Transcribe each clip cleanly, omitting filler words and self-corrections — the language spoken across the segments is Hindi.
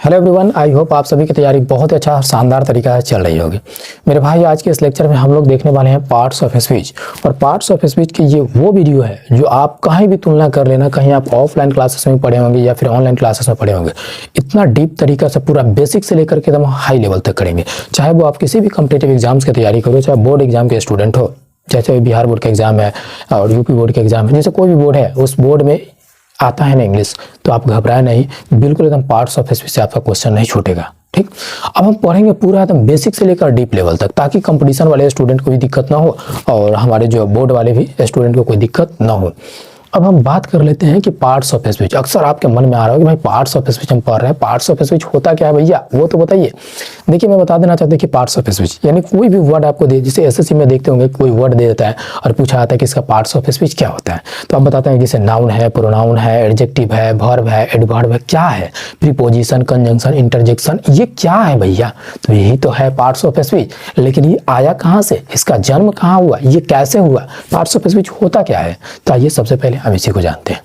हेलो एवरीवन, आई होप आप सभी की तैयारी बहुत अच्छा शानदार तरीका से चल रही होगी। मेरे भाई, आज के इस लेक्चर में हम लोग देखने वाले हैं पार्ट्स ऑफ स्पीच। और पार्ट्स ऑफ स्पीच की ये वो वीडियो है जो आप कहीं भी तुलना कर लेना, कहीं आप ऑफलाइन क्लासेस में पढ़े होंगे या फिर ऑनलाइन क्लासेस में पढ़े होंगे, इतना डीप तरीका से पूरा बेसिक से लेकर के एकदम हाई लेवल तक करेंगे। चाहे वो आप किसी भी कॉम्पिटिटिव एग्जाम्स की तैयारी करो, चाहे बोर्ड एग्जाम के स्टूडेंट हो, जैसे बिहार बोर्ड का एग्जाम है और यूपी बोर्ड का एग्जाम है, जैसे कोई भी बोर्ड है, उस बोर्ड में आता है ना इंग्लिश, तो आप घबराए नहीं, बिल्कुल एकदम पार्ट्स ऑफ स्पीच से आपका क्वेश्चन नहीं छूटेगा। ठीक, अब हम पढ़ेंगे पूरा एकदम बेसिक से लेकर डीप लेवल तक, ताकि कंपटीशन वाले स्टूडेंट को भी दिक्कत ना हो और हमारे जो बोर्ड वाले भी स्टूडेंट को कोई दिक्कत ना हो। अब हम बात कर लेते हैं कि पार्ट्स ऑफ स्पीच। अक्सर आपके मन में आ रहा है कि भाई पार्ट्स ऑफ स्पीच हम पढ़ रहे हैं, पार्ट्स ऑफ स्पीच होता क्या है भैया, वो तो बताइए। देखिए, मैं बता देना चाहता हूँ कि पार्ट्स ऑफ स्पीच यानी कोई भी वर्ड आपको दे, जैसे एसएससी में देखते होंगे कोई वर्ड दे देता है और पूछा जाता है कि इसका पार्ट्स ऑफ स्पीच क्या होता है, तो आप बताते हैं जैसे नाउन है, प्रोनाउन है, एडजेक्टिव है, वर्ब है, एडवर्ब है, क्या है, प्रीपोजिशन, कंजंक्शन, इंटरजेक्शन, ये क्या है भैया? तो यही तो है पार्ट्स ऑफ स्पीच। लेकिन ये आया कहाँ से, इसका जन्म कहाँ हुआ, ये कैसे हुआ, पार्ट्स ऑफ स्पीच होता क्या है? तो आइए सबसे पहले हम इसी को जानते हैं।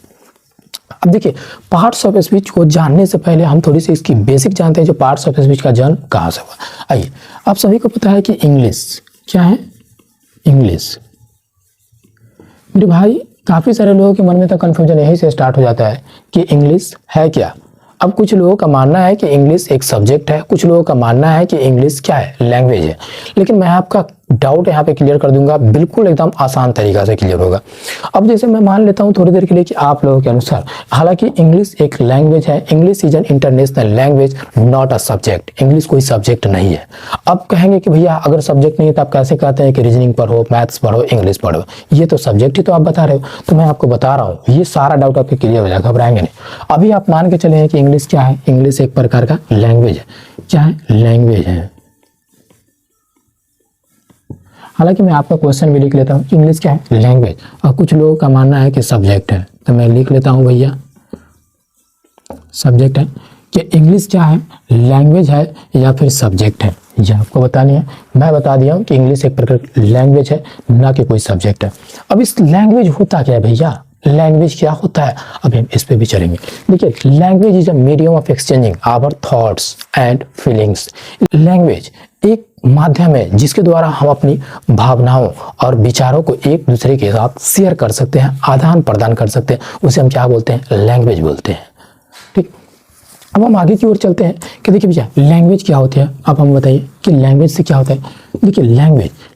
अब देखिए, पार्ट्स ऑफ स्पीच को जानने से पहले हम थोड़ी सी इसकी बेसिक जानते हैं, जो पार्ट्स ऑफ स्पीच का जन्म कहाँ से हुआ। आइए, आप सभी को पता है कि इंग्लिश क्या है, इंग्लिश। मेरे भाई, काफ़ी सारे लोगों के मन में तो कन्फ्यूजन यही से स्टार्ट हो जाता है कि इंग्लिश है क्या। अब कुछ लोगों का मानना है कि इंग्लिश एक सब्जेक्ट है, कुछ लोगों का मानना है कि इंग्लिश क्या है, लैंग्वेज है। लेकिन मैं आपका डाउट यहाँ पे क्लियर कर दूंगा, बिल्कुल एकदम आसान तरीका से क्लियर होगा। अब जैसे मैं मान लेता हूँ थोड़ी देर के लिए कि आप लोगों के अनुसार, हालांकि इंग्लिश एक लैंग्वेज है, English is an international language, not a subject. English कोई सब्जेक्ट नहीं है। अब कहेंगे कि भैया अगर सब्जेक्ट नहीं है तो आप कैसे कहते हैं कि रीजनिंग पढ़ो, मैथ्स पढ़ो, इंग्लिश पढ़ो, ये तो सब्जेक्ट ही तो आप बता रहे हो। तो मैं आपको बता रहा हूँ, ये सारा डाउट आपके क्लियर हो जाएगा, घबराएंगे नहीं। अभी आप मान के चले हैं कि इंग्लिश क्या है, इंग्लिश एक प्रकार का लैंग्वेज है। क्या है? लैंग्वेज है। हालांकि मैं आपका क्वेश्चन भी लिख लेता हूँ, इंग्लिश क्या है, लैंग्वेज। और कुछ लोगों का मानना है कि सब्जेक्ट है, तो मैं लिख लेता हूँ भैया सब्जेक्ट है। कि इंग्लिश क्या है, लैंग्वेज है या फिर सब्जेक्ट है, ये आपको बतानी है। मैं बता दिया हूँ कि इंग्लिश एक प्रकार लैंग्वेज है, ना कि कोई सब्जेक्ट है। अब इस लैंग्वेज होता क्या है भैया, लैंग्वेज क्या होता है, अभी हम इस पे भी चलेंगे। देखिए, language is a medium of exchanging our thoughts and feelings. Language एक माध्यम है जिसके द्वारा हम अपनी भावनाओं और विचारों को एक दूसरे के साथ शेयर कर सकते हैं, आदान प्रदान कर सकते हैं, उसे हम क्या बोलते हैं, लैंग्वेज बोलते हैं। ठीक, अब हम आगे की ओर चलते हैं कि देखिए भैया लैंग्वेज क्या होती है। अब हम बताइए कि लैंग्वेज से क्या होता है। देखिए,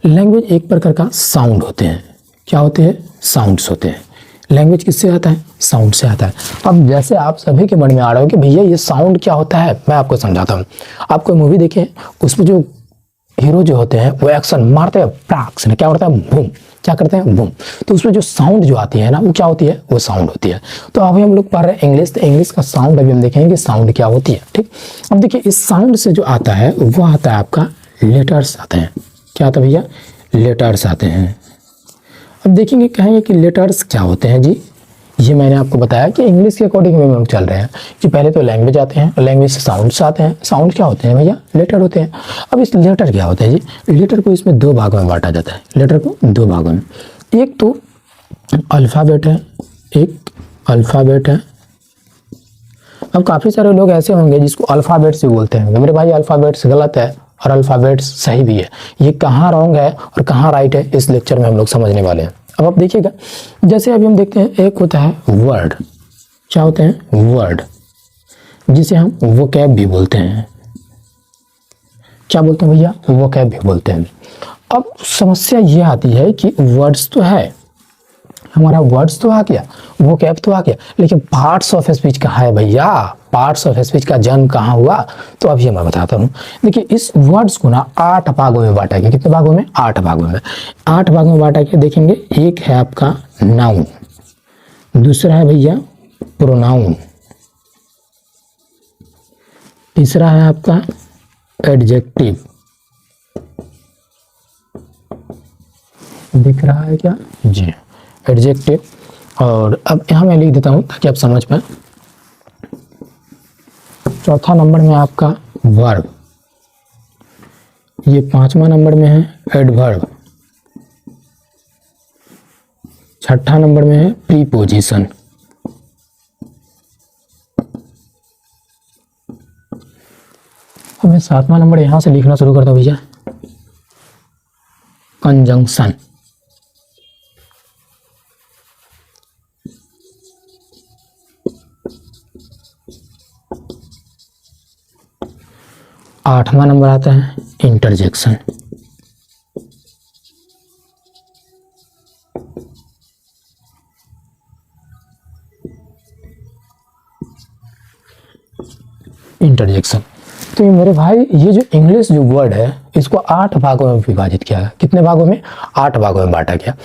लैंग्वेज एक प्रकार का साउंड होते हैं। क्या होते हैं? साउंड्स होते हैं। लैंग्वेज किससे आता है? साउंड से आता है। अब जैसे आप सभी के मन में आ रहा हो कि भैया ये साउंड क्या होता है, मैं आपको समझाता हूँ। आप कोई मूवी देखें, उसमें जो हीरो जो होते हैं वो एक्शन मारते हैं, प्राक से क्या करता है, बूम, क्या करते हैं, बूम। तो उसमें जो साउंड जो आती है ना, वो क्या होती है, वो साउंड होती है। तो अभी हम लोग पढ़ रहे हैं इंग्लिश, तो इंग्लिश का साउंड अभी हम देखेंगे साउंड क्या होती है। ठीक, अब देखिए इस साउंड से जो आता है वो आता है आपका लेटर्स आते हैं। क्या आता है भैया? लेटर्स आते हैं। अब देखेंगे, कहेंगे कि लेटर्स क्या होते हैं जी। ये मैंने आपको बताया कि इंग्लिश के अकॉर्डिंग में हम लोग चल रहे हैं कि पहले तो लैंग्वेज आते हैं, लैंग्वेज से साउंड्स आते हैं, साउंड क्या होते हैं भैया, लेटर होते हैं। अब इस लेटर क्या होता है जी, लेटर को इसमें दो भागों में बांटा जाता है, लेटर को दो भागों में। एक तो अल्फ़ाबेट है, एक अल्फ़ाबेट है। अब काफ़ी सारे लोग ऐसे होंगे जिसको अल्फ़ाबेट से बोलते हैं, मेरे भाई अल्फ़ाबेट्स गलत है और अल्फ़ाबेट्स सही भी है। ये कहाँ रॉन्ग है और कहाँ राइट है, इस लेक्चर में हम लोग समझने वाले हैं। अब आप देखिएगा, जैसे अभी हम देखते हैं, एक होता है वर्ड। क्या होते हैं? वर्ड, जिसे हम वोकैब भी बोलते हैं। क्या बोलते हैं भैया? वोकैब भी बोलते हैं। अब समस्या ये आती है कि वर्ड्स तो है, हमारा वर्ड्स तो आ गया, वोकैब तो आ गया, लेकिन पार्ट्स ऑफ स्पीच कहाँ है भैया? पार्ट्स ऑफ स्पीच का जन्म कहाँ हुआ? तो अभी मैं बताता हूँ। देखिए, इस वर्ड्स को ना 8 भागों में बांटा गया। कितने भागों में? 8 भागों में। 8 भागों में बांटा गया। देखेंगे, एक है आपका नाउन, दूसरा है भैया प्रोनाउन, तीसरा है आपका एडजेक्टिव, दिख रहा है क्या जी, एडजेक्टिव। और अब यहाँ मैं लिख देता हूँ ताकि आप समझ पाए। चौथा नंबर में आपका वर्ब, ये 5वां नंबर में है एडवर्ब, छठा नंबर में है प्रीपोजिशन, अब मैं 7वां नंबर यहाँ से लिखना शुरू करता हूँ भैया, कंजंक्शन। आठवां नंबर आता है इंटरजेक्शन। इंटरजेक्शन। तो ये मेरे भाई ये जो इंग्लिश जो वर्ड है इसको 8 भागों में विभाजित किया है। कितने भागों में? 8 भागों में बांटा गया।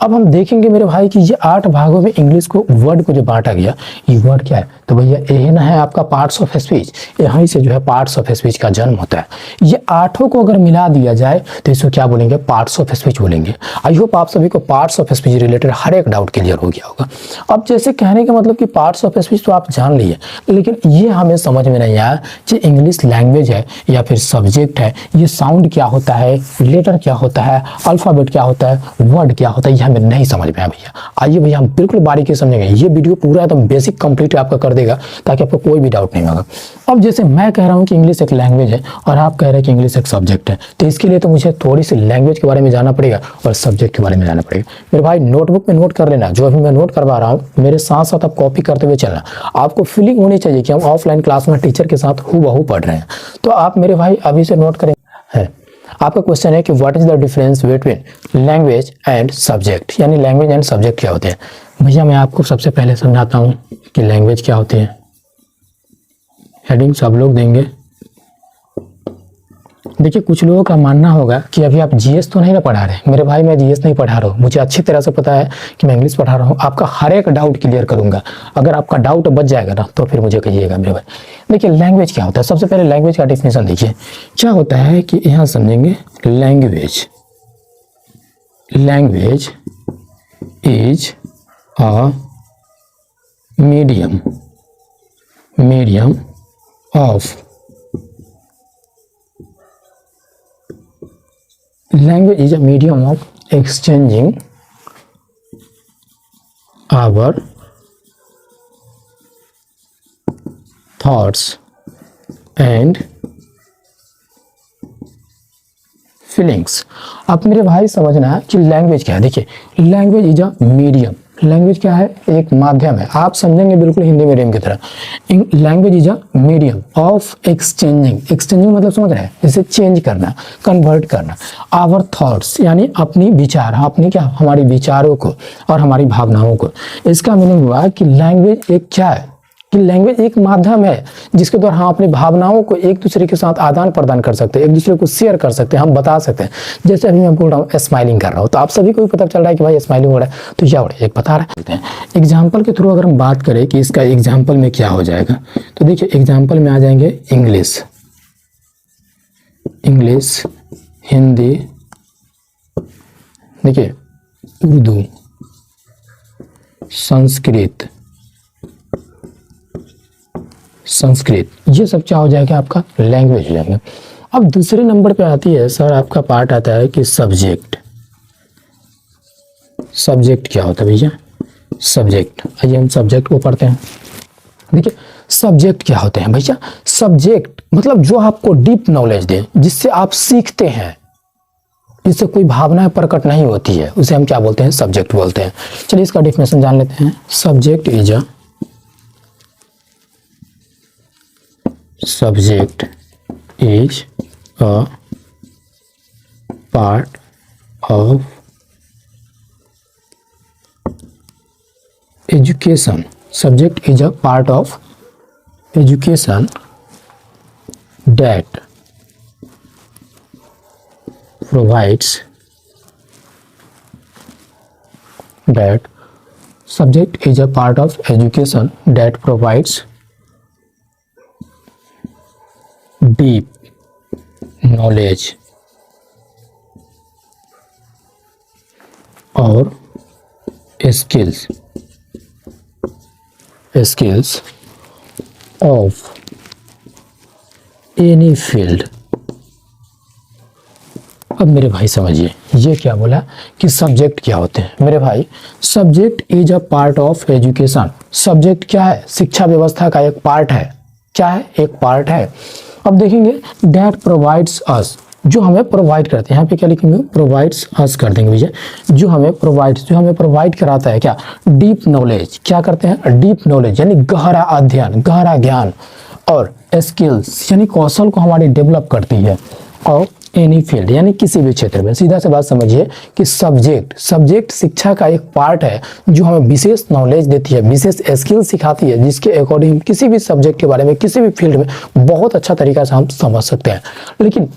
अब हम देखेंगे मेरे भाई कि ये 8 भागों में इंग्लिश को वर्ड को जो बांटा गया, ये वर्ड क्या है? तो भैया यही ना है आपका पार्ट्स ऑफ स्पीच। यहाँ से जो है पार्ट्स ऑफ स्पीच का जन्म होता है। ये 8 को अगर मिला दिया जाए तो इसको क्या बोलेंगे? पार्ट्स ऑफ स्पीच बोलेंगे। आई होप आप सभी को पार्ट्स ऑफ स्पीच रिलेटेड हर एक डाउट क्लियर हो गया होगा। अब जैसे कहने का मतलब कि पार्ट्स ऑफ स्पीच तो आप जान लिए, लेकिन ये हमें समझ में नहीं आया कि इंग्लिश लैंग्वेज है या फिर सब्जेक्ट है, ये साउंड क्या होता है, लेटर क्या होता है, अल्फाबेट क्या होता है, वर्ड क्या होता है, ये हमें नहीं समझ में आया भैया। आइए भैया हम बिल्कुल बारीकी से समझेंगे। ये वीडियो पूरा एकदम बेसिक कंप्लीट आपका कर देगा ताकि आपको कोई भी डाउट नहीं होगा। अब जैसे मैं कह रहा हूँ कि इंग्लिश एक लैंग्वेज है और आप कह रहे हैं कि इंग्लिश एक सब्जेक्ट है, तो इसके लिए तो मुझे थोड़ी सी लैंग्वेज के बारे में जानना पड़ेगा और सब्जेक्ट के बारे में जानना पड़ेगा। मेरे भाई नोटबुक में नोट कर लेना, जो अभी मैं नोट करवा रहा हूँ मेरे साथ साथ आप कॉपी करते हुए चलना। आपको फीलिंग होनी चाहिए कि हम ऑफलाइन क्लास में टीचर के साथ हूबहू पढ़ रहे हैं। तो आप मेरे भाई अभी से नोट करें। है आपका क्वेश्चन है कि what is the difference between language and subject, यानी लैंग्वेज एंड सब्जेक्ट क्या होते हैं। भैया मैं आपको सबसे पहले समझाता हूँ कि लैंग्वेज क्या होते हैं। हेडिंग सब लोग देंगे। देखिए कुछ लोगों का मानना होगा कि अभी आप जीएस तो नहीं ना पढ़ा रहे। मेरे भाई मैं जीएस नहीं पढ़ा रहा हूँ, मुझे अच्छी तरह से पता है कि मैं इंग्लिश पढ़ा रहा हूँ। आपका हर एक डाउट क्लियर करूंगा। अगर आपका डाउट बच जाएगा ना तो फिर मुझे कहिएगा मेरे भाई। देखिए लैंग्वेज क्या होता है, सबसे पहले लैंग्वेज का डेफिनेशन देखिए क्या होता है कि यहाँ समझेंगे। Language is a medium of language is a medium of exchanging our thoughts and feelings. अब मेरे भाई समझना है कि लैंग्वेज क्या है। देखिए language is a medium, language क्या है? एक माध्यम है। आप समझेंगे बिल्कुल हिंदी मीडियम की तरह। Language is a medium of exchanging. Exchanging मतलब समझ रहे हैं, इसे चेंज करना, कन्वर्ट करना। आवर थॉट्स यानी अपनी विचार, अपनी क्या, हमारी विचारों को और हमारी भावनाओं को। इसका मीनिंग हुआ कि लैंग्वेज एक क्या है कि लैंग्वेज एक माध्यम है जिसके द्वारा हम अपनी भावनाओं को एक दूसरे के साथ आदान प्रदान कर सकते हैं, एक दूसरे को शेयर कर सकते हैं, हम बता सकते हैं। जैसे अभी मैं बोल रहा हूँ स्माइलिंग कर रहा हूँ, तो आप सभी को भी पता चल रहा है कि भाई स्माइलिंग हो रहा है, तो क्या हो रहा है एक बता रहे हैं। एग्जाम्पल के थ्रू अगर हम बात करें कि इसका एग्जाम्पल में क्या हो जाएगा, तो देखिए एग्जाम्पल में आ जाएंगे इंग्लिश, हिंदी, देखिए उर्दू, संस्कृत, ये सब क्या हो जाएगा आपका लैंग्वेज हो जाएगा। अब दूसरे नंबर पे आती है सर आपका पार्ट आता है कि सब्जेक्ट क्या होता है भैया? सब्जेक्ट, आइए हम सब्जेक्ट को पढ़ते हैं। देखिए सब्जेक्ट क्या होते हैं भैया? सब्जेक्ट मतलब जो आपको डीप नॉलेज दे, जिससे आप सीखते हैं, जिससे कोई भावनाएं प्रकट नहीं होती है, उसे हम क्या बोलते हैं? सब्जेक्ट बोलते हैं। चलिए इसका डेफिनेशन जान लेते हैं। Subject is a subject is a part of education. Subject is a part of education that provides deep knowledge और skills of any field। अब मेरे भाई समझिए ये क्या बोला कि सब्जेक्ट क्या होते हैं। मेरे भाई subject is a part of education. Subject क्या है? शिक्षा व्यवस्था का एक पार्ट है। क्या है? एक पार्ट है। अब देखेंगे दैट प्रोवाइड्स अस, जो हमें प्रोवाइड करते हैं, यहाँ पे क्या लिखेंगे, प्रोवाइड्स अस कर देंगे भैया, जो हमें प्रोवाइड कराता है क्या, डीप नॉलेज, क्या करते हैं, डीप नॉलेज यानी गहरा अध्ययन, गहरा ज्ञान, और स्किल्स यानी कौशल को हमारी डेवलप करती है, और एनी फील्ड यानी किसी भी क्षेत्र में। सीधा से बात समझिए कि सब्जेक्ट शिक्षा का एक पार्ट है जो हमें विशेष नॉलेज देती है, विशेष स्किल सिखाती है, जिसके अकॉर्डिंग किसी भी सब्जेक्ट के बारे में, किसी भी फील्ड में बहुत अच्छा तरीका से हम समझ सकते हैं। लेकिन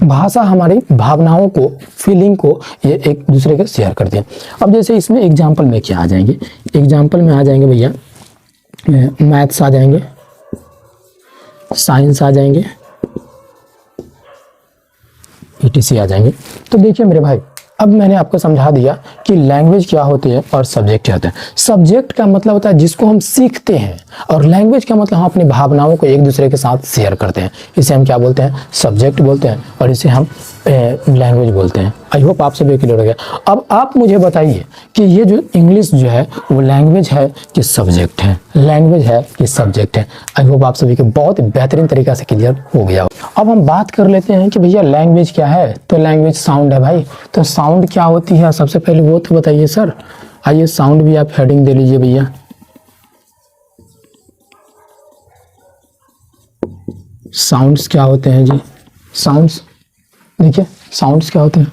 भाषा हमारी भावनाओं को, फीलिंग को ये एक दूसरे के शेयर करते हैं। अब जैसे इसमें एग्जाम्पल में क्या आ जाएंगे, एग्जाम्पल में आ जाएंगे भैया मैथ्स आ जाएंगे, साइंस आ जाएंगे, ETC आ जाएंगे। तो देखिए मेरे भाई, अब मैंने आपको समझा दिया कि लैंग्वेज क्या होती है और सब्जेक्ट क्या होता है। सब्जेक्ट का मतलब होता है जिसको हम सीखते हैं, और लैंग्वेज का मतलब हम अपनी भावनाओं को एक दूसरे के साथ शेयर करते हैं। इसे हम क्या बोलते हैं, सब्जेक्ट बोलते हैं, और इसे हम लैंग्वेज बोलते हैं। आई होप आप सभी क्लियर हो गया। अब आप मुझे बताइए कि ये जो इंग्लिश जो है वो लैंग्वेज है कि सब्जेक्ट है, लैंग्वेज है कि सब्जेक्ट है। आई होप आप सभी को बहुत बेहतरीन तरीका से क्लियर हो गया। अब हम बात कर लेते हैं कि भैया लैंग्वेज क्या है। तो लैंग्वेज साउंड है भाई। तो साउंड क्या होती है, सबसे पहले वो तो बताइए सर। आइए साउंड भी आप हेडिंग दे लीजिए भैया। साउंड्स क्या होते हैं जी, साउंड्स देखिए, साउंड्स क्या होते हैं।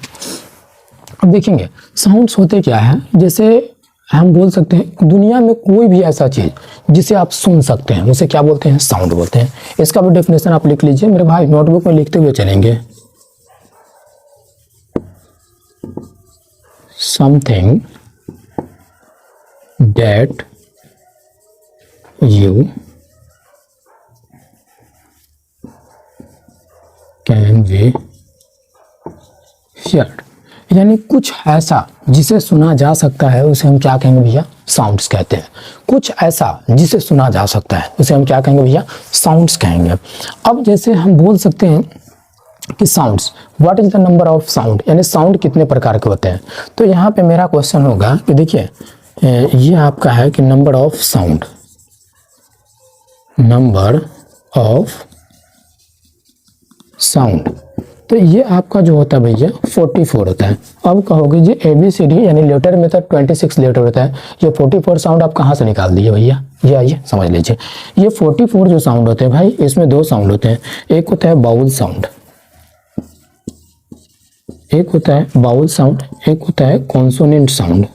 अब देखेंगे साउंड्स होते क्या है, जैसे हम बोल सकते हैं दुनिया में कोई भी ऐसा चीज जिसे आप सुन सकते हैं उसे क्या बोलते हैं, साउंड बोलते हैं। इसका भी डेफिनेशन आप लिख लीजिए मेरे भाई, नोटबुक में लिखते हुए चलेंगे। Something that you can be heard, यानी कुछ ऐसा जिसे सुना जा सकता है उसे हम क्या कहेंगे भैया, साउंड्स कहते हैं। कुछ ऐसा जिसे सुना जा सकता है उसे हम क्या कहेंगे भैया, साउंड्स कहेंगे। अब जैसे हम बोल सकते हैं कि sounds, what is the number of sound, यानी साउंड कितने प्रकार के होते हैं। तो यहाँ पे मेरा क्वेश्चन होगा कि देखिए ये आपका है कि number of sound, number of sound, तो ये आपका जो होता है भैया 44 होता है। अब कहोगे जी ABCD यानी लेटर में तो 26 लेटर होता है, ये 44 साउंड आप कहाँ से निकाल दिए भैया, ये आइए समझ लीजिए। ये 44 जो साउंड होते हैं भाई, इसमें दो साउंड होते हैं, एक होता है बाउल साउंड, एक होता है बाउल साउंड, एक होता है consonant sound.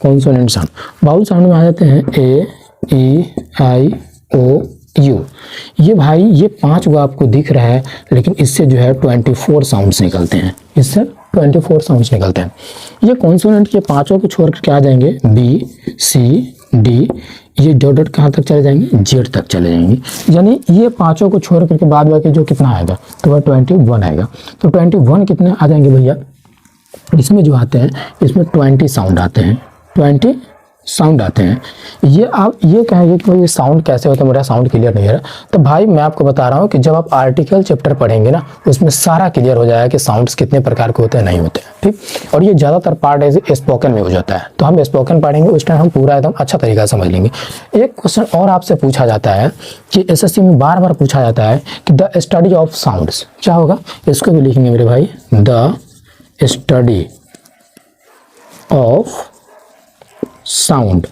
Consonant sound, vowel sound में आ जाते हैं A, E, I, O, U। ये भाई ये 5 गो आपको दिख रहा है, लेकिन इससे जो है 24 साउंड्स निकलते हैं, इससे 24 साउंड्स निकलते हैं। ये कॉन्सोनेंट के 5 को छोड़ कर आ जाएंगे B, C, D, ये डॉट डॉट कहाँ तक चले जाएंगे, Z तक चले जाएंगे। यानी ये 5 को छोड़ करके बाद बाकी जो कितना आएगा, तो वह 21 आएगा। तो 21 कितने आ जाएंगे भैया, इसमें जो आते हैं इसमें 20 साउंड आते हैं, 20 साउंड आते हैं। ये आप ये कहेंगे कि ये साउंड कैसे होता है, मेरा साउंड क्लियर नहीं है। तो भाई मैं आपको बता रहा हूँ कि जब आप आर्टिकल चैप्टर पढ़ेंगे ना, उसमें सारा क्लियर हो जाएगा कि साउंड्स कितने प्रकार के होते हैं, नहीं होते हैं, ठीक। और ये ज़्यादातर पार्ट ऐसे स्पोकन में हो जाता है, तो हम स्पोकन पढ़ेंगे उस टाइम हम पूरा एकदम अच्छा तरीका समझ लेंगे। एक क्वेश्चन और आपसे पूछा जाता है कि SSC में बार बार पूछा जाता है कि द स्टडी ऑफ साउंड्स क्या होगा, इसको भी लिखेंगे मेरे भाई, द स्टडी ऑफ साउंड,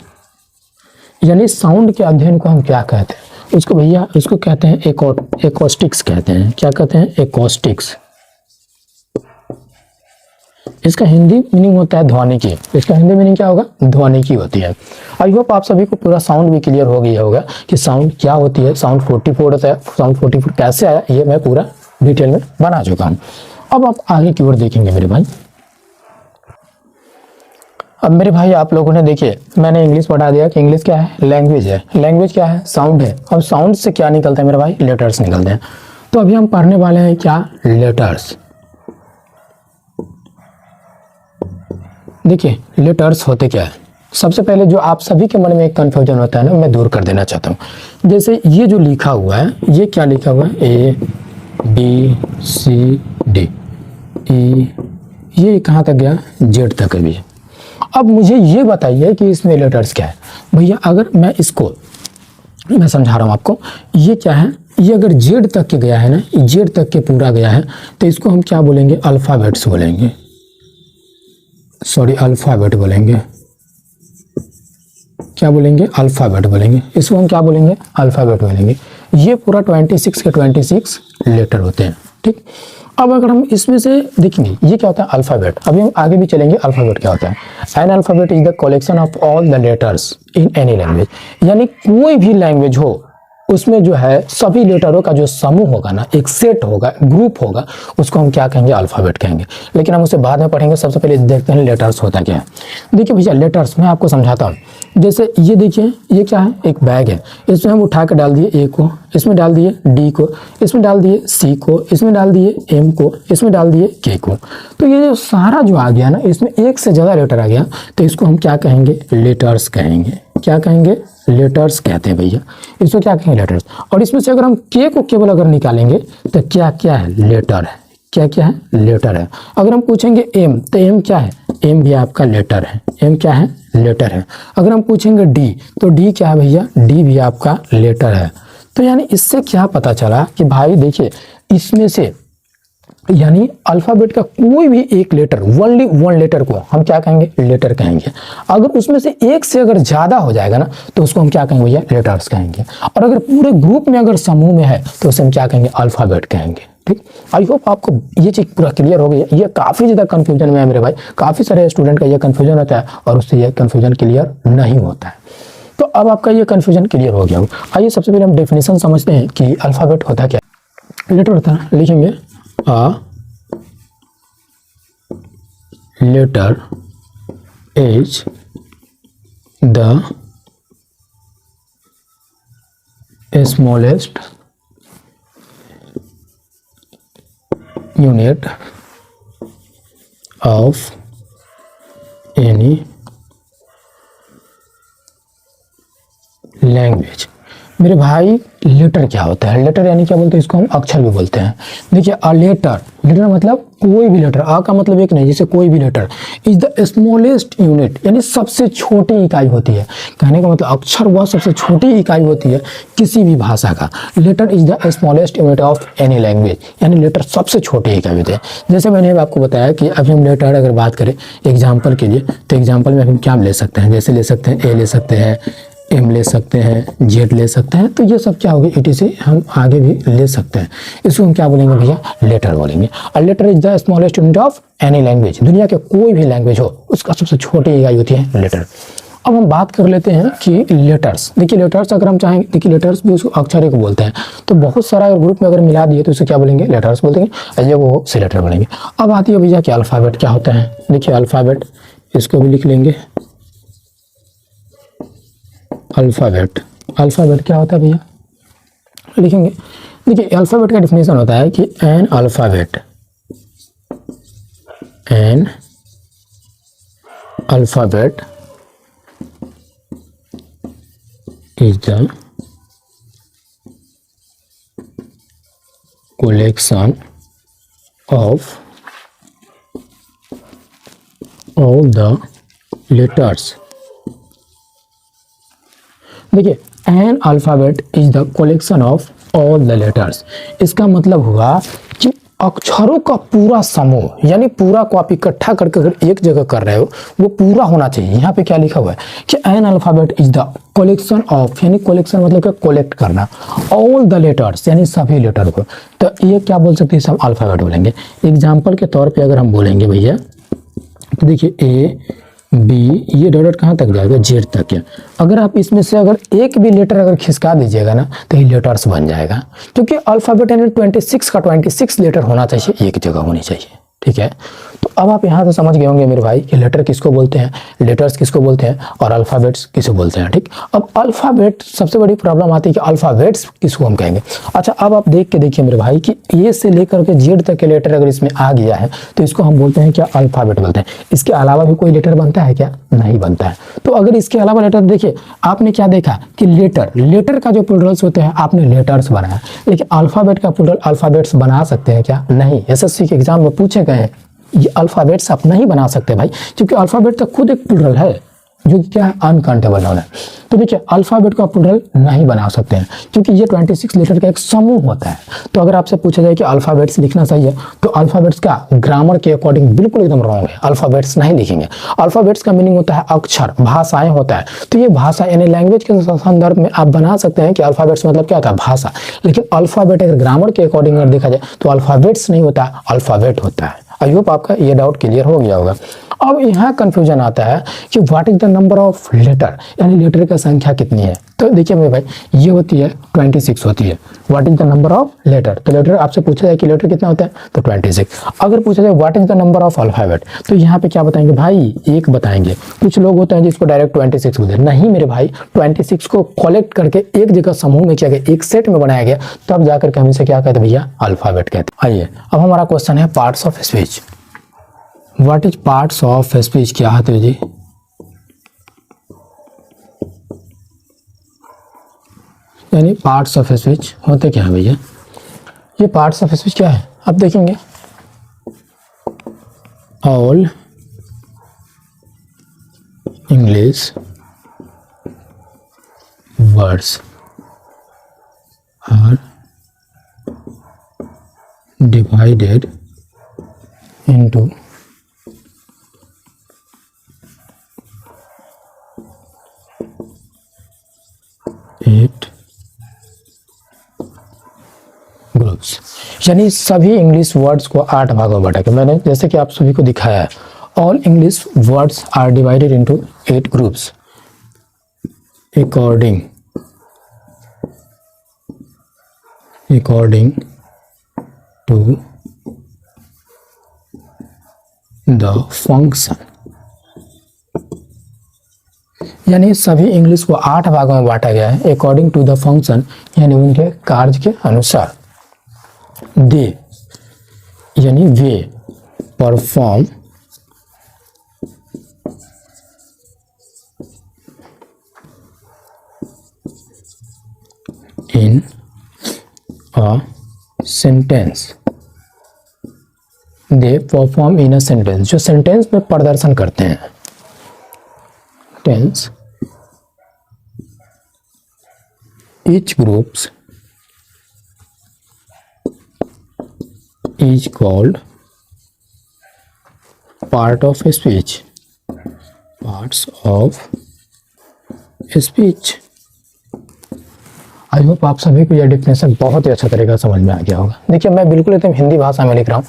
यानी साउंड के अध्ययन को हम क्या कहते हैं, उसको भैया इसको कहते हैं एकॉस्टिक्स कहते हैं। क्या कहते हैं, एकॉस्टिक्स। इसका हिंदी मीनिंग होता है ध्वनिकी। इसका हिंदी मीनिंग क्या होगा, ध्वनिकी होती है। आई होप आप सभी को पूरा साउंड भी क्लियर हो गया होगा कि साउंड क्या होती है, साउंड 44 होता है, साउंड 44 कैसे आया ये मैं पूरा डिटेल में बना चुका हूँ। अब आप आगे की ओर देखेंगे मेरे भाई। अब मेरे भाई आप लोगों ने देखिए मैंने इंग्लिश पढ़ा दिया कि इंग्लिश क्या है, लैंग्वेज है। लैंग्वेज क्या है, साउंड है। अब साउंड से क्या निकलता है मेरे भाई, लेटर्स निकलते हैं। तो अभी हम पढ़ने वाले हैं क्या, लेटर्स। देखिए लेटर्स होते क्या है, सबसे पहले जो आप सभी के मन में एक कन्फ्यूजन होता है ना, मैं दूर कर देना चाहता हूँ। जैसे ये जो लिखा हुआ है, ये क्या लिखा हुआ है, ABCD, E, ये कहाँ तक गया, Z तक भी। अब मुझे ये बताइए कि इसमें लेटर्स क्या है भैया। अगर मैं इसको मैं समझा रहा हूँ आपको। ये क्या है, ये अगर जेड तक के गया है ना, जेड तक के पूरा गया है तो इसको हम क्या बोलेंगे, अल्फ़ाबेट्स बोलेंगे, सॉरी अल्फ़ाबेट बोलेंगे। क्या बोलेंगे, अल्फ़ाबेट बोलेंगे। इसको हम क्या बोलेंगे, अल्फ़ाबेट बोलेंगे। ये पूरा 26 के 26 लेटर होते हैं, ठीक। अब अगर हम इसमें से देखेंगे ये क्या होता है, अल्फ़ाबेट। अभी हम आगे भी चलेंगे, अल्फ़ाबेट क्या होता है। N alphabet is the collection of all the letters in any language, यानी कोई भी लैंग्वेज हो उसमें जो है सभी लेटरों का जो समूह होगा ना, एक सेट होगा, ग्रुप होगा, उसको हम क्या कहेंगे, अल्फ़ाबेट कहेंगे। लेकिन हम उसे बाद में पढ़ेंगे, सबसे पहले देखते हैं लेटर्स होता क्या है। देखिए भैया लेटर्स मैं आपको समझाता हूँ। जैसे ये देखिए, ये क्या है, एक बैग है, इसमें हम उठा कर डाल दिए ए को, इसमें डाल दिए डी को, इसमें डाल दिए सी को, इसमें डाल दिए एम को, इसमें डाल दिए के को। तो ये जो सारा जो आ गया ना, इसमें एक से ज़्यादा लेटर आ गया तो इसको हम क्या कहेंगे, लेटर्स कहेंगे। क्या कहेंगे, लेटर्स कहते हैं भैया, इसको क्या कहेंगे, लेटर्स। और इसमें से अगर हम के को केवल अगर निकालेंगे तो क्या क्या है, लेटर है। क्या क्या है, लेटर है। अगर हम पूछेंगे एम तो एम क्या है, एम भी आपका लेटर है, एम क्या है, लेटर है। अगर हम पूछेंगे डी तो डी क्या है भैया, डी भी आपका लेटर है। तो यानी इससे क्या पता चला कि भाई देखिए इसमें से यानी अल्फ़ाबेट का कोई भी एक लेटर, ओनली वन लेटर को हम क्या कहेंगे, लेटर कहेंगे। अगर उसमें से एक से अगर ज़्यादा हो जाएगा ना तो उसको हम क्या कहेंगे भैया, लेटर्स कहेंगे। और अगर पूरे ग्रुप में अगर समूह में है तो उसे हम क्या कहेंगे, अल्फ़ाबेट कहेंगे, ठीक। आई होप आपको ये चीज़ पूरा क्लियर हो गई है। ये काफ़ी ज़्यादा कन्फ्यूजन में है मेरे भाई, काफ़ी सारे स्टूडेंट का ये कन्फ्यूजन होता है और उससे ये कन्फ्यूजन क्लियर नहीं होता है। तो अब आपका ये कन्फ्यूजन क्लियर हो गया। आइए सबसे पहले हम डेफिनेशन समझते हैं कि अल्फ़ाबेट होता क्या। लेटर होता है, लिखेंगे A letter is the smallest unit of any language। मेरे भाई लेटर क्या होता है, लेटर यानी क्या बोलते हैं, इसको हम अक्षर भी बोलते हैं। देखिए अ लेटर, लेटर मतलब कोई भी लेटर, आ का मतलब एक नहीं, जैसे कोई भी letter. Is the smallest unit यानी सबसे छोटी इकाई होती है। कहने का मतलब अक्षर वह सबसे छोटी इकाई होती है किसी भी भाषा का। Letter is the smallest unit of any language, यानी लेटर सबसे छोटी इकाई होती है। जैसे मैंने आपको बताया कि अभी हम लेटर अगर बात करें एग्जाम्पल के लिए, तो एग्जाम्पल में हम क्या ले सकते हैं, जैसे ले सकते हैं ए ले सकते हैं, एम ले सकते हैं, जेड ले सकते हैं। तो ये सब क्या होगी, इटी से हम आगे भी ले सकते हैं। इसको हम क्या बोलेंगे भैया, लेटर बोलेंगे। और letter is the smallest unit of any language, दुनिया के कोई भी लैंग्वेज हो उसका सबसे छोटी इकाई होती है लेटर। अब हम बात कर लेते हैं कि लेटर्स। देखिए लेटर्स अगर हम चाहें, देखिए लेटर्स भी उसको अक्षर को बोलते हैं। तो बहुत सारा अगर ग्रुप में अगर मिला दिए तो उसे क्या बोलेंगे, लेटर्स बोलते हैं, ये वो से लेटर बोलेंगे। अब आती है भैया कि अल्फ़ाबेट क्या होता है। देखिए अल्फ़ाबेट, इसको भी लिख लेंगे अल्फ़ाबेट। अल्फ़ाबेट क्या होता है भैया, लिखेंगे। देखिए अल्फ़ाबेट का डिफिनेशन होता है कि N alphabet, N alphabet is the collection of all the letters। देखिए N alphabet is the collection of all the letters, इसका मतलब हुआ कि अक्षरों का पूरा समूह, यानी पूरा को आप इकट्ठा करके अगर एक जगह कर रहे हो वो पूरा होना चाहिए। यहाँ पे क्या लिखा हुआ है कि N alphabet is the collection of, यानी कलेक्शन मतलब क्या, कलेक्ट करना, ऑल द लेटर्स यानी सभी लेटर को। तो ये क्या बोल सकते हैं, सब अल्फ़ाबेट बोलेंगे। एग्जाम्पल के तौर पर अगर हम बोलेंगे भैया, तो देखिए ए बी, ये डॉट कहाँ तक जाएगा, जेड तक है। अगर आप इसमें से अगर एक भी लेटर अगर खिसका दीजिएगा ना तो ये लेटर्स बन जाएगा, क्योंकि अल्फ़ाबेट यानी 26 का 26 लेटर होना चाहिए, एक जगह होनी चाहिए, ठीक है। तो अब आप यहाँ से समझ गए होंगे मेरे भाई कि लेटर किसको बोलते हैं, लेटर्स किसको बोलते हैं और अल्फ़ाबेट्स किसको बोलते हैं, ठीक। अब अल्फ़ाबेट सबसे बड़ी प्रॉब्लम आती है कि अल्फ़ाबेट्स किसको हम कहेंगे। अच्छा अब आप देख के देखिए मेरे भाई कि ए से लेकर के जेड तक के लेटर अगर इसमें आ गया है तो इसको हम बोलते हैं क्या, अल्फ़ाबेट बोलते हैं। इसके अलावा भी कोई लेटर बनता है क्या, नहीं बनता है। तो अगर इसके अलावा लेटर, देखिए आपने क्या देखा कि लेटर का जो प्लुरल्स होते हैं आपने लेटर्स बनाया, लेकिन अल्फ़ाबेट का प्लुरल अल्फ़ाबेट्स बना सकते हैं क्या, नहीं। एसएससी के एग्जाम में पूछे गए हैं, ये अल्फ़ाबेट्स आप नहीं बना सकते भाई, क्योंकि अल्फ़ाबेट तो खुद एक प्लुरल है। जो कि क्या है अनकाउंटेबल नाउन है। तो देखिए अल्फाबेट को आप प्लूरल नहीं बना सकते हैं क्योंकि ये 26 लेटर का एक समूह होता है। तो अगर आपसे पूछा जाए कि अल्फाबेट्स लिखना सही है तो अल्फाबेट्स का ग्रामर के अकॉर्डिंग बिल्कुल एकदम रॉन्ग है, अल्फाबेट्स नहीं लिखेंगे। अल्फाबेट्स का मीनिंग होता है अक्षर, भाषाएं होता है। तो ये भाषा यानी लैंग्वेज के संदर्भ में आप बना सकते हैं कि अल्फाबेट्स मतलब क्या होता है, भाषा। लेकिन अल्फाबेट अगर ग्रामर के अकॉर्डिंग अगर देखा जाए तो अल्फाबेट्स नहीं होता, अल्फाबेट होता है। आई होप आपका ये डाउट क्लियर हो गया होगा। अब यहाँ कंफ्यूजन आता है कि what is the number of letter, यानी लेटर की संख्या कितनी है। तो देखिए मेरे भाई ये होती है 26 होती है। What is the number of letter, तो लेटर आपसे पूछा जाए कि लेटर कितना होता है तो 26। अगर पूछा जाए what is the number of alphabet तो यहाँ पे क्या बताएंगे भाई, एक बताएंगे। कुछ लोग होते हैं जिसको डायरेक्ट 26 बोलते हैं, नहीं मेरे भाई 26 को कलेक्ट करके एक जगह समूह में किया गया, एक सेट में बनाया गया, तब जाकर के हम इसे क्या कहते हैं भैया, अल्फाबेट कहते हैं। आइए अब हमारा क्वेश्चन है parts of speech. What is parts of speech, क्या है जी। यानी पार्ट्स ऑफ स्पीच होते क्या है भैया, ये पार्ट्स ऑफ स्पीच क्या है आप देखेंगे, all English words are divided into 8 groups. यानी सभी इंग्लिश वर्ड्स को 8 भागों में बांटा के मैंने जैसे कि आप सभी को दिखाया है। All English words are divided into 8 groups according to the function. यानी सभी इंग्लिश को 8 भागों में बांटा गया है अकॉर्डिंग टू द फंक्शन, यानी उनके कार्य के अनुसार। दे यानी they perform in a sentence, they perform in a sentence, जो सेंटेंस में प्रदर्शन करते हैं। Tense each groups is called part of speech, parts of speech। I hope आप सभी को यह डिफिनेशन बहुत ही अच्छा तरीका समझ में आ गया होगा। देखिए मैं बिल्कुल एकदम हिंदी भाषा में लिख रहा हूँ।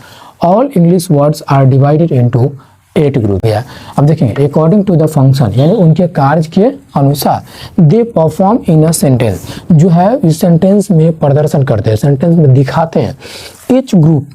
All English words are divided into 8 group है। अब देखेंगे अकॉर्डिंग टू द फंक्शन, यानी उनके कार्य के अनुसार। दे परफॉर्म इन अ सेंटेंस, जो है इस सेंटेंस में प्रदर्शन करते हैं, सेंटेंस में दिखाते हैं। Each group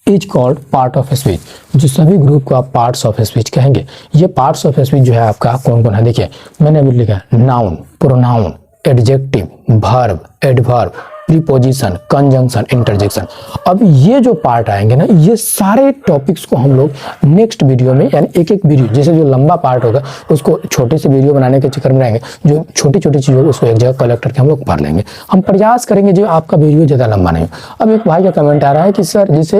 is called part of speech, जो सभी ग्रुप को आप पार्ट्स ऑफ स्पीच कहेंगे। ये पार्ट्स ऑफ स्पीच जो है आपका कौन कौन है, देखिए मैंने अभी लिखा है noun, pronoun, adjective, verb, adverb, preposition, conjunction, interjection. अब ये जो पार्ट आएंगे ना, ये सारे टॉपिक्स को हम लोग नेक्स्ट वीडियो में, यानी एक एक वीडियो, जैसे जो लंबा पार्ट होगा उसको छोटे से वीडियो बनाने के चक्कर में रहेंगे, जो छोटी छोटी चीज़ों को उसको एक जगह कलेक्ट करके हम लोग पढ़ लेंगे। हम प्रयास करेंगे जो आपका वीडियो ज़्यादा लंबा नहीं हो। अब एक भाई का कमेंट आ रहा है कि सर जैसे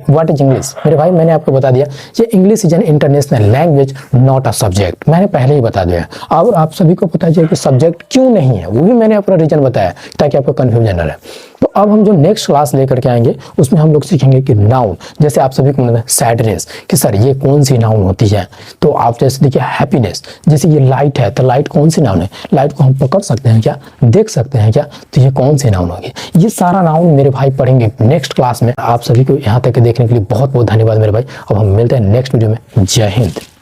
व्हाट इज इंग्लिश। मेरे भाई मैंने आपको बता दिया, ये English is an international language not a subject, मैंने पहले ही बता दिया। और आप सभी को पता है कि सब्जेक्ट क्यों नहीं है, वो भी मैंने अपना रीजन बताया ताकि आपको कन्फ्यूजन न रहे। तो अब हम जो नेक्स्ट क्लास लेकर के आएंगे उसमें हम लोग सीखेंगे कि नाउन, जैसे आप सभी को मतलब सैडनेस कि सर ये कौन सी नाउन होती है। तो आप जैसे देखिए हैप्पीनेस, जैसे ये लाइट है तो लाइट कौन सी नाउन है, लाइट को हम पकड़ सकते हैं क्या, देख सकते हैं क्या, तो ये कौन सी नाउन होगी। ये सारा नाउन मेरे भाई पढ़ेंगे नेक्स्ट क्लास में। आप सभी को यहाँ तक देखने के लिए बहुत बहुत धन्यवाद मेरे भाई। अब हम मिलते हैं नेक्स्ट वीडियो में। जय हिंद।